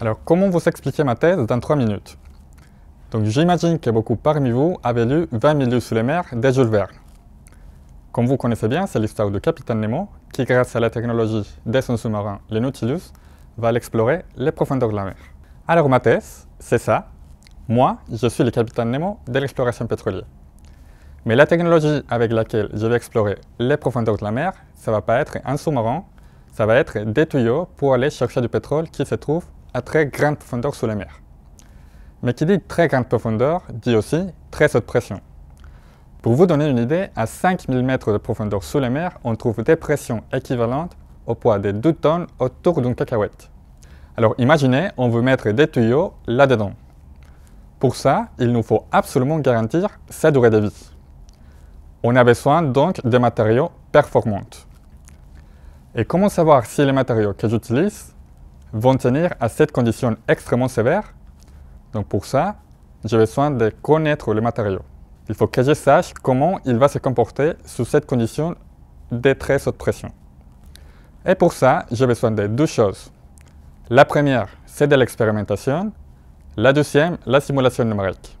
Alors, comment vous expliquer ma thèse dans 3 minutes? Donc, j'imagine que beaucoup parmi vous avaient lu 20 000 lieues sous les mers de Jules Verne. Comme vous connaissez bien, c'est l'histoire du capitaine Nemo qui, grâce à la technologie de son sous-marin, le Nautilus, va aller explorer les profondeurs de la mer. Alors, ma thèse, c'est ça. Moi, je suis le capitaine Nemo de l'exploration pétrolière. Mais la technologie avec laquelle je vais explorer les profondeurs de la mer, ça ne va pas être un sous-marin, ça va être des tuyaux pour aller chercher du pétrole qui se trouve à très grande profondeur sous les mers. Mais qui dit très grande profondeur, dit aussi très haute pression. Pour vous donner une idée, à 5000 mètres de profondeur sous les mers, on trouve des pressions équivalentes au poids de 2 tonnes autour d'une cacahuète. Alors imaginez, on veut mettre des tuyaux là-dedans. Pour ça, il nous faut absolument garantir sa durée de vie. On a besoin donc de matériaux performants. Et comment savoir si les matériaux que j'utilise vont tenir à cette condition extrêmement sévère? Donc pour ça, j'ai besoin de connaître le matériau. Il faut que je sache comment il va se comporter sous cette condition de très haute pression. Et pour ça, j'ai besoin de 2 choses. La première, c'est de l'expérimentation. La deuxième, la simulation numérique.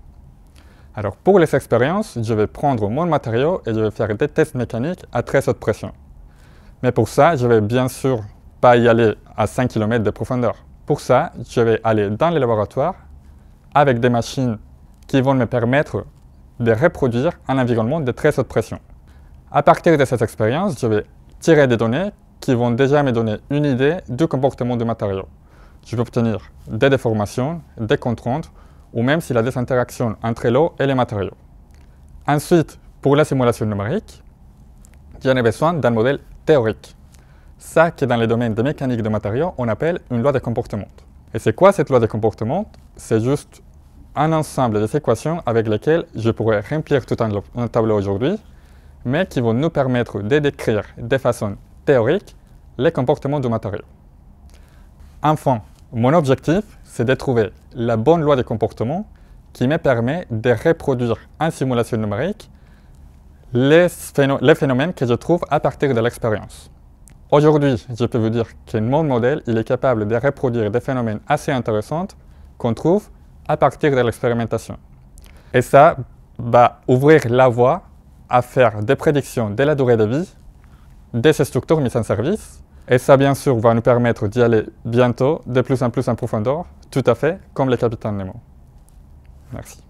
Alors pour les expériences, je vais prendre mon matériau et je vais faire des tests mécaniques à très haute pression. Mais pour ça, je vais bien sûr pas y aller à 5 km de profondeur. Pour ça, je vais aller dans les laboratoires avec des machines qui vont me permettre de reproduire un environnement de très haute pression. À partir de cette expérience, je vais tirer des données qui vont déjà me donner une idée du comportement du matériau. Je vais obtenir des déformations, des contraintes, ou même s'il y a des interactions entre l'eau et les matériaux. Ensuite, pour la simulation numérique, j'en ai besoin d'un modèle théorique. Ça que dans les domaines de mécanique de matériaux, on appelle une loi de comportement. Et c'est quoi cette loi de comportement? C'est juste un ensemble des équations avec lesquelles je pourrais remplir tout un tableau aujourd'hui, mais qui vont nous permettre de décrire de façon théorique les comportements du matériau. Enfin, mon objectif, c'est de trouver la bonne loi de comportement qui me permet de reproduire en simulation numérique les phénomènes que je trouve à partir de l'expérience. Aujourd'hui, je peux vous dire que mon modèle il est capable de reproduire des phénomènes assez intéressants qu'on trouve à partir de l'expérimentation. Et ça va ouvrir la voie à faire des prédictions de la durée de vie de ces structures mises en service. Et ça, bien sûr, va nous permettre d'y aller bientôt de plus en plus en profondeur, tout à fait comme le capitaine Nemo. Merci.